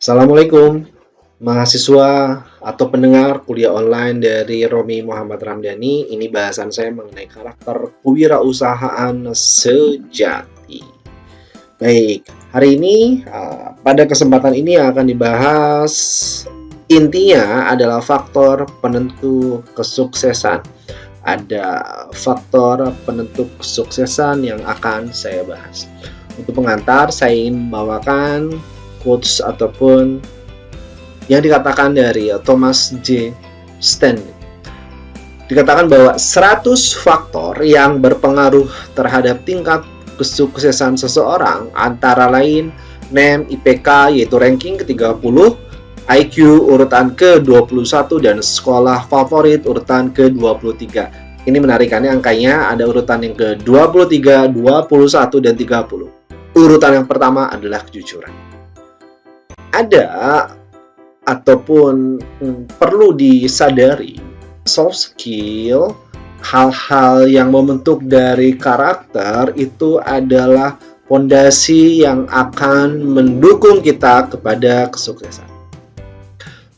Assalamualaikum, mahasiswa atau pendengar kuliah online dari Romi Muhammad Ramdhani. Ini bahasan saya mengenai karakter kewirausahaan sejati. Baik, hari ini pada kesempatan ini yang akan dibahas intinya adalah faktor penentu kesuksesan. Ada faktor penentu kesuksesan yang akan saya bahas. Untuk pengantar, saya ingin membawakan quotes ataupun yang dikatakan dari Thomas J. Stanley. Dikatakan bahwa 100 faktor yang berpengaruh terhadap tingkat kesuksesan seseorang antara lain NEM IPK yaitu ranking ke-30, IQ urutan ke-21 dan sekolah favorit urutan ke-23. Ini menarikannya angkanya ada urutan yang ke-23, 21 dan 30. Urutan yang pertama adalah kejujuran. Ada ataupun perlu disadari soft skill, hal-hal yang membentuk dari karakter itu adalah fondasi yang akan mendukung kita kepada kesuksesan.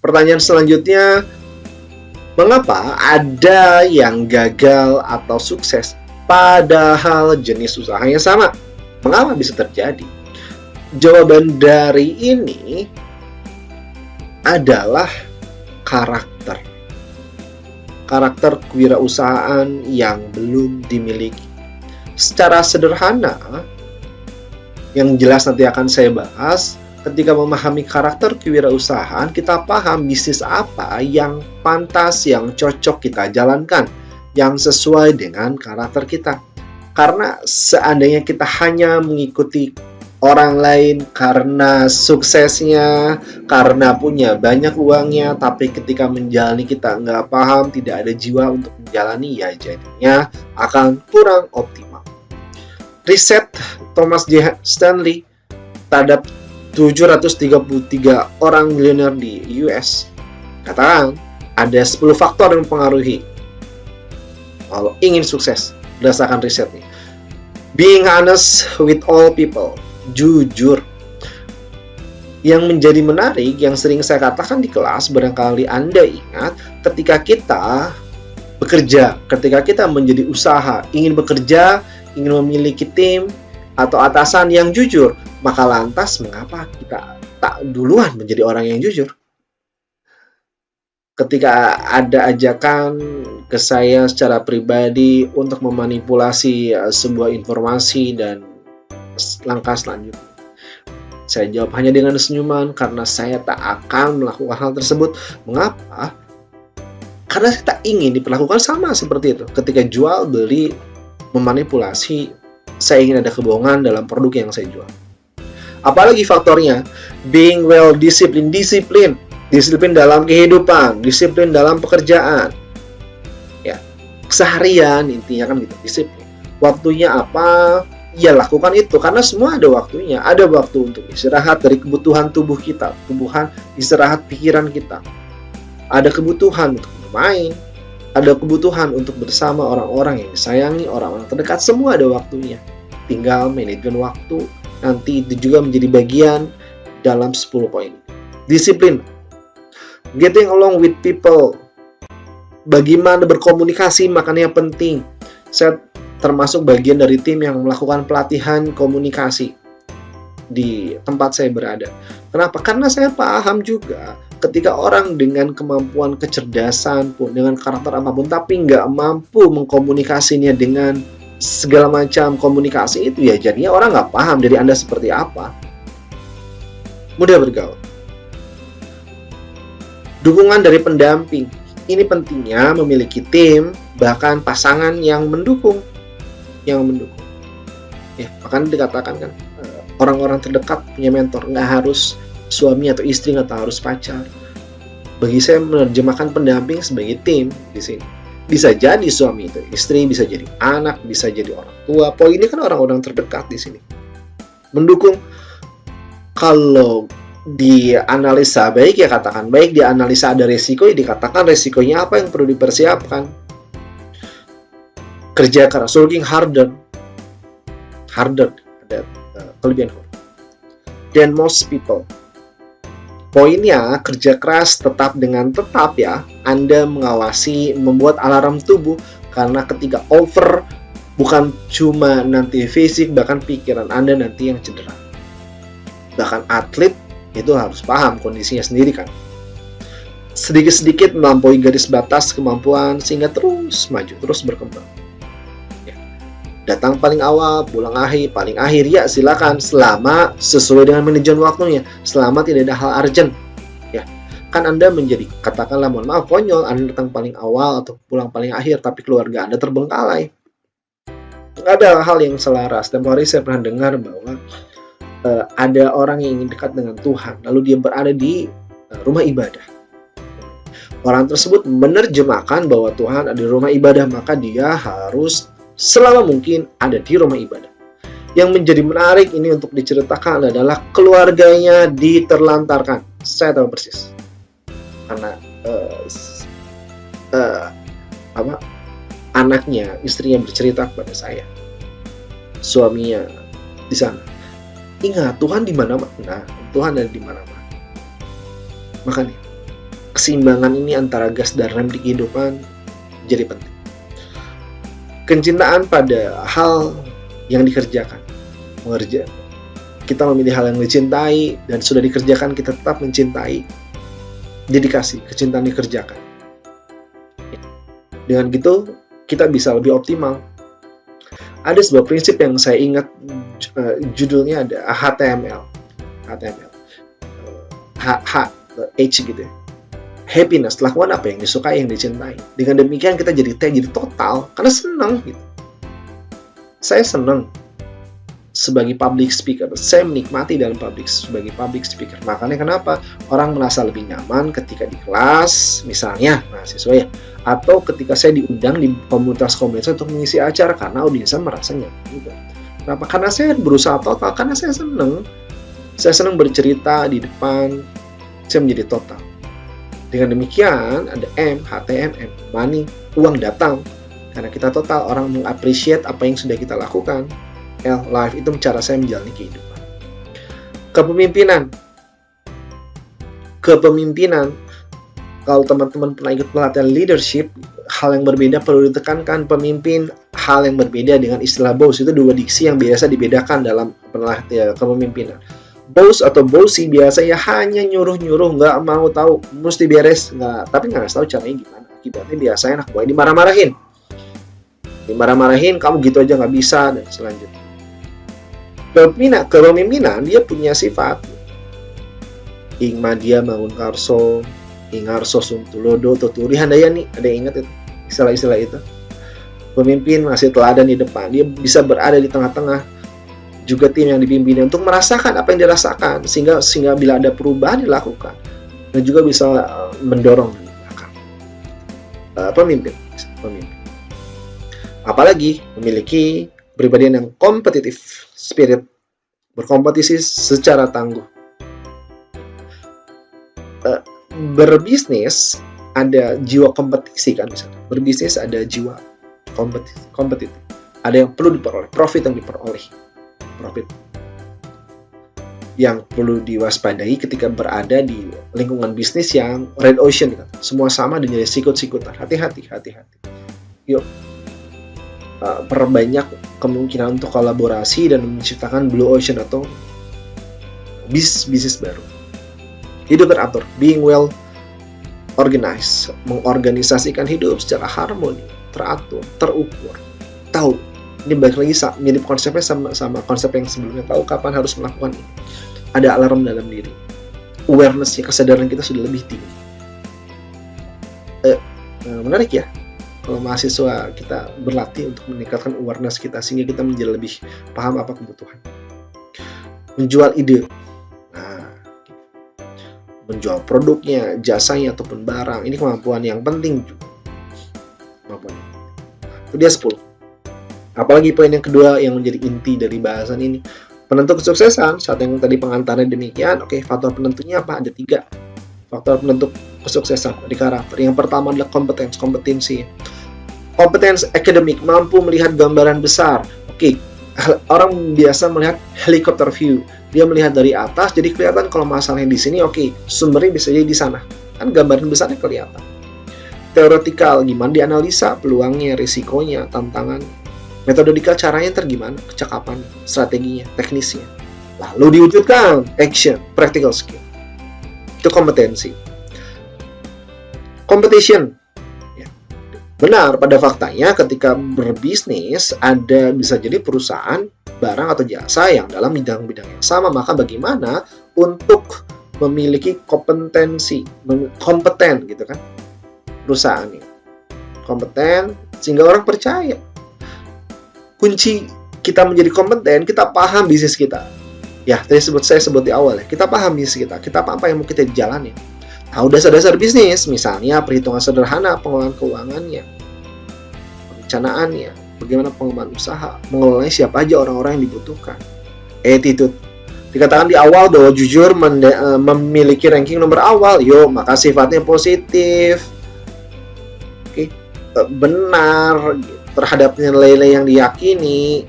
Pertanyaan selanjutnya, mengapa ada yang gagal atau sukses padahal jenis usahanya sama? Mengapa bisa terjadi? Jawaban dari ini adalah karakter kewirausahaan yang belum dimiliki. Secara sederhana, yang jelas nanti akan saya bahas, ketika memahami karakter kewirausahaan, kita paham bisnis apa yang pantas, yang cocok kita jalankan, yang sesuai dengan karakter kita. Karena seandainya kita hanya mengikuti orang lain karena suksesnya, karena punya banyak uangnya, tapi ketika menjalani kita nggak paham, tidak ada jiwa untuk menjalani, ya jadinya akan kurang optimal. Riset Thomas J. Stanley terhadap 733 orang miliuner di US katakan ada 10 faktor yang mempengaruhi kalau ingin sukses berdasarkan risetnya. Being honest with all people, jujur. Yang menjadi menarik, yang sering saya katakan di kelas, barangkali Anda ingat, ketika kita bekerja, ketika kita menjadi usaha, ingin bekerja, ingin memiliki tim atau atasan yang jujur, maka lantas mengapa kita tak duluan menjadi orang yang jujur? Ketika ada ajakan ke saya secara pribadi untuk memanipulasi sebuah informasi dan langkah selanjutnya, saya jawab hanya dengan senyuman karena saya tak akan melakukan hal tersebut. Mengapa? Karena saya tak ingin diperlakukan sama seperti itu. Ketika jual beli memanipulasi, saya ingin ada kebohongan dalam produk yang saya jual. Apalagi faktornya, being well disciplined, disiplin dalam kehidupan, disiplin dalam pekerjaan, ya keseharian intinya kan gitu, disiplin. Waktunya apa? Ya lakukan itu, karena semua ada waktunya. Ada waktu untuk istirahat dari kebutuhan tubuh kita, kebutuhan istirahat pikiran kita. Ada kebutuhan untuk bermain, ada kebutuhan untuk bersama orang-orang yang disayangi, orang-orang terdekat, semua ada waktunya. Tinggal manajemen waktu, nanti itu juga menjadi bagian dalam 10 poin. Disiplin. Getting along with people. Bagaimana berkomunikasi makanya penting. Saya termasuk bagian dari tim yang melakukan pelatihan komunikasi di tempat saya berada. Kenapa? Karena saya paham juga ketika orang dengan kemampuan kecerdasan pun, dengan karakter apapun, tapi nggak mampu mengkomunikasinya dengan segala macam komunikasi itu, ya jadinya orang nggak paham dari Anda seperti apa. Mudah bergaul. Dukungan dari pendamping. Ini pentingnya memiliki tim, bahkan pasangan yang mendukung. Ya, makanya dikatakan kan, orang-orang terdekat punya mentor, nggak harus suami atau istri, nggak harus pacar. Bagi saya menerjemahkan pendamping sebagai tim di sini. Bisa jadi suami itu istri, bisa jadi anak, bisa jadi orang tua. Poinnya kan orang-orang terdekat di sini. Mendukung. Kalau dianalisa baik ya katakan baik, dianalisa ada resiko ya dikatakan resikonya apa yang perlu dipersiapkan. Kerja keras, working harder ada kelebihan. Dan most people, Poinnya, kerja keras tetap dengan tetap ya. Anda mengawasi, membuat alarm tubuh, karena ketika over, bukan cuma nanti fisik, bahkan pikiran Anda nanti yang cedera. Bahkan atlet itu harus paham kondisinya sendiri kan. Sedikit-sedikit melampaui garis batas kemampuan sehingga terus maju, terus berkembang. Datang paling awal, pulang akhir, paling akhir, ya silakan, selama sesuai dengan manajemen waktunya, selama tidak ada hal urgent. Ya, kan Anda menjadi, katakanlah, mohon maaf, konyol, Anda datang paling awal atau pulang paling akhir, tapi keluarga Anda terbengkalai. Nggak ada hal yang selaras. Dan hari saya pernah dengar bahwa ada orang yang ingin dekat dengan Tuhan, lalu dia berada di rumah ibadah. Orang tersebut menerjemahkan bahwa Tuhan ada di rumah ibadah, maka dia harus selama mungkin ada di rumah ibadah. Yang menjadi menarik ini untuk diceritakan adalah keluarganya diterlantarkan. Saya tahu persis. Karena anaknya, istrinya bercerita kepada saya. Suaminya di sana. Ingat, Tuhan di mana-mana. Tuhan ada di mana-mana. Makanya, keseimbangan ini antara gas dan rem di kehidupan jadi penting. Kecintaan pada hal yang dikerjakan. Kita memilih hal yang dicintai dan sudah dikerjakan, kita tetap mencintai. Dedikasi, kecintaan dikerjakan. Dengan gitu, kita bisa lebih optimal. Ada sebuah prinsip yang saya ingat, judulnya ada HTML. H gitu ya. Happiness, lakukan apa yang disukai, yang dicintai. Dengan demikian kita jadi total, karena senang gitu. Saya senang sebagai public speaker, saya menikmati dalam sebagai public speaker. Makanya kenapa orang merasa lebih nyaman ketika di kelas, misalnya mahasiswa ya, atau ketika saya diundang di komunitas-komunitas untuk mengisi acara, karena audiensnya merasa nyaman juga. Kenapa? Karena saya berusaha total, karena saya senang bercerita di depan, saya menjadi total. Dengan demikian, ada M, HTMM, money, uang datang. Karena kita total, orang mengapresiasi apa yang sudah kita lakukan. L, life, itu cara saya menjalani kehidupan. Kepemimpinan, kalau teman-teman pernah ikut pelatihan leadership, hal yang berbeda perlu ditekankan. Pemimpin, hal yang berbeda dengan istilah boss. Itu dua diksi yang biasa dibedakan dalam pelatihan kepemimpinan. Boss atau bossy biasanya hanya nyuruh-nyuruh, nggak mau tahu, mesti beres, tapi nggak tahu caranya gimana. Akibatnya biasanya anak buah dimarah-marahin, kamu gitu aja nggak bisa, dan selanjutnya. Kepemimpinan dia punya sifat ing madia mangun karso, ing arso suntulodo, tuturi handayani. Ada yang ingat itu istilah-istilah itu? Pemimpin masih teladan di depan, dia bisa berada di tengah-tengah. Juga tim yang dipimpinnya untuk merasakan apa yang dirasakan, sehingga bila ada perubahan dilakukan, dan juga bisa mendorong di belakang. Pemimpin. Apalagi memiliki kepribadian yang kompetitif, spirit berkompetisi secara tangguh. Berbisnis ada jiwa kompetisi kan, misalnya. Berbisnis ada jiwa kompetitif. Ada yang perlu diperoleh, profit yang diperoleh. Profit yang perlu diwaspadai ketika berada di lingkungan bisnis yang red ocean gitu. Semua sama dan jadi sikut-sikutan. Hati-hati. Yuk, perbanyak kemungkinan untuk kolaborasi dan menciptakan blue ocean atau bisnis baru. Hidup teratur, being well organized, mengorganisasikan hidup secara harmoni, teratur, terukur, tahu. Ini balik lagi mirip konsepnya sama konsep yang sebelumnya, tahu kapan harus melakukan ini. Ada alarm dalam diri. Awareness-nya, kesadaran kita sudah lebih tinggi. Menarik ya, kalau mahasiswa kita berlatih untuk meningkatkan awareness kita, sehingga kita menjadi lebih paham apa kebutuhan. Menjual ide. Menjual produknya, jasanya, ataupun barang. Ini kemampuan yang penting juga. Itu dia 10. Apalagi poin yang kedua yang menjadi inti dari bahasan ini, penentu kesuksesan. Saat yang tadi pengantarnya demikian, faktor penentunya apa? Ada 3 faktor penentu kesuksesan dari karakter. Yang pertama adalah kompetensi. Kompetensi akademik, mampu melihat gambaran besar. Orang biasa melihat helicopter view, Dia melihat dari atas, jadi kelihatan kalau masalahnya di sini, oke, sumbernya bisa jadi di sana. Kan gambaran besarnya kelihatan. Teoretikal, gimana dianalisa peluangnya, risikonya, tantangan. Metodikal, caranya ntar gimana, kecakapan, strateginya, teknisnya. Lalu diwujudkan, action, practical skill. Itu kompetensi. Competition. Benar, pada faktanya ketika berbisnis, ada bisa jadi perusahaan, barang atau jasa yang dalam bidang-bidang yang sama, maka bagaimana untuk memiliki kompetensi, kompeten gitu kan, perusahaannya. Kompeten, sehingga orang percaya. Kunci kita menjadi kompeten, kita paham bisnis kita. Ya, tadi saya sebut di awal ya, kita paham bisnis kita apa yang mau kita jalani. Tahu dasar-dasar bisnis, misalnya perhitungan sederhana pengelolaan keuangannya, perencanaannya, bagaimana pengembangan usaha, mengelolanya siapa aja orang-orang yang dibutuhkan. Attitude. Dikatakan di awal bahwa jujur memiliki ranking nomor awal, maka sifatnya positif. Oke, benar terhadap nilai-nilai yang diyakini.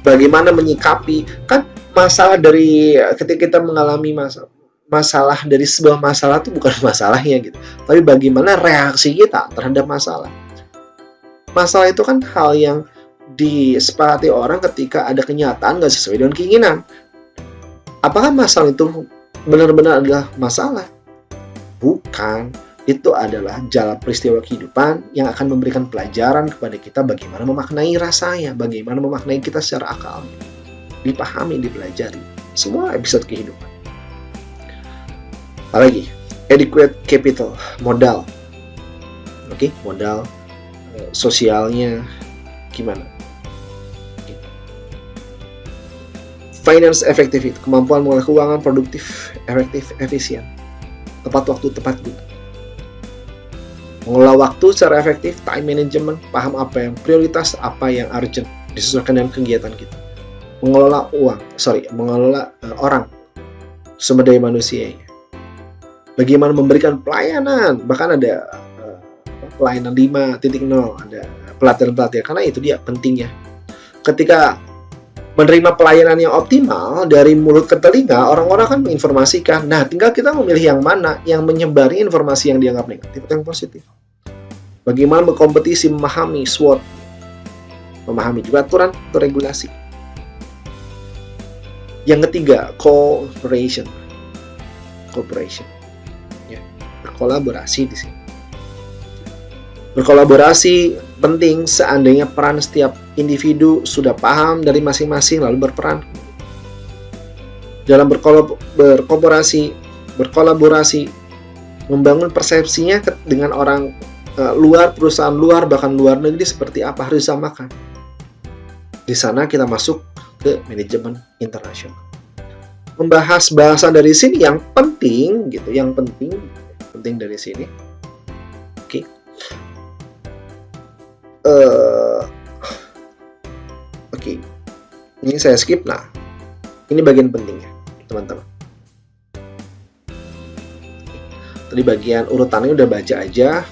Bagaimana menyikapi, kan masalah dari ketika kita mengalami masalah dari sebuah masalah itu bukan masalahnya gitu, tapi bagaimana reaksi kita terhadap masalah. Masalah itu kan hal yang disepakati orang ketika ada kenyataan nggak sesuai dengan keinginan. Apakah masalah itu benar-benar adalah masalah? Bukan. Itu adalah jalan peristiwa kehidupan yang akan memberikan pelajaran kepada kita bagaimana memaknai rasanya, bagaimana memaknai kita secara akal, dipahami, dipelajari. Semua episode kehidupan. Apalagi, adequate capital, modal. Oke, modal sosialnya gimana? Finance effectivity, kemampuan mengelola keuangan produktif, efektif, efisien. Tepat waktu, tepat guna. Mengelola waktu secara efektif, time management, paham apa yang prioritas, apa yang urgent, disesuaikan dengan kegiatan kita. Mengelola orang, sumber daya manusia. Bagaimana memberikan pelayanan, bahkan ada pelayanan 5.0, ada pelatihan-pelatihan, karena itu dia pentingnya. Ketika menerima pelayanan yang optimal dari mulut ke telinga, orang-orang kan menginformasikan. Nah, tinggal kita memilih yang mana, yang menyebari informasi yang dianggap negatif atau yang positif. Bagaimana berkompetisi, memahami SWOT, memahami juga aturan atau regulasi. Yang ketiga, cooperation. Ya, berkolaborasi di sini. Berkolaborasi penting seandainya peran setiap individu sudah paham dari masing-masing lalu berperan. Dalam berkolaborasi, membangun persepsinya dengan orang luar, perusahaan luar, bahkan luar negeri seperti apa harus disamakan. Di sana kita masuk ke manajemen internasional. Membahas bahasa dari sini yang penting gitu, yang penting dari sini. Oke. Oke. Ini saya skip. Nah, ini bagian pentingnya, teman-teman. Tadi bagian urutannya udah baca aja.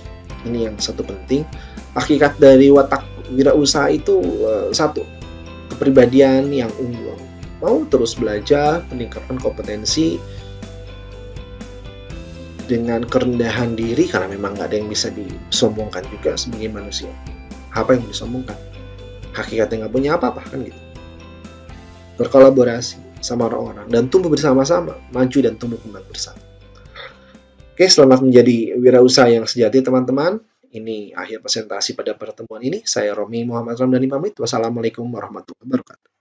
Ini yang satu penting. Hakikat dari watak wirausaha itu satu, kepribadian yang unggul. Mau terus belajar, meningkatkan kompetensi dengan kerendahan diri, karena memang nggak ada yang bisa disombongkan juga sebagai manusia. Apa yang disombongkan? Hakikatnya nggak punya apa-apa kan gitu. Berkolaborasi sama orang-orang dan tumbuh bersama-sama, maju dan tumbuh kembang bersama. Oke, selamat menjadi wirausaha yang sejati, teman-teman. Ini akhir presentasi pada pertemuan ini. Saya Romi Muhammad Ramdhani pamit. Wassalamualaikum warahmatullahi wabarakatuh.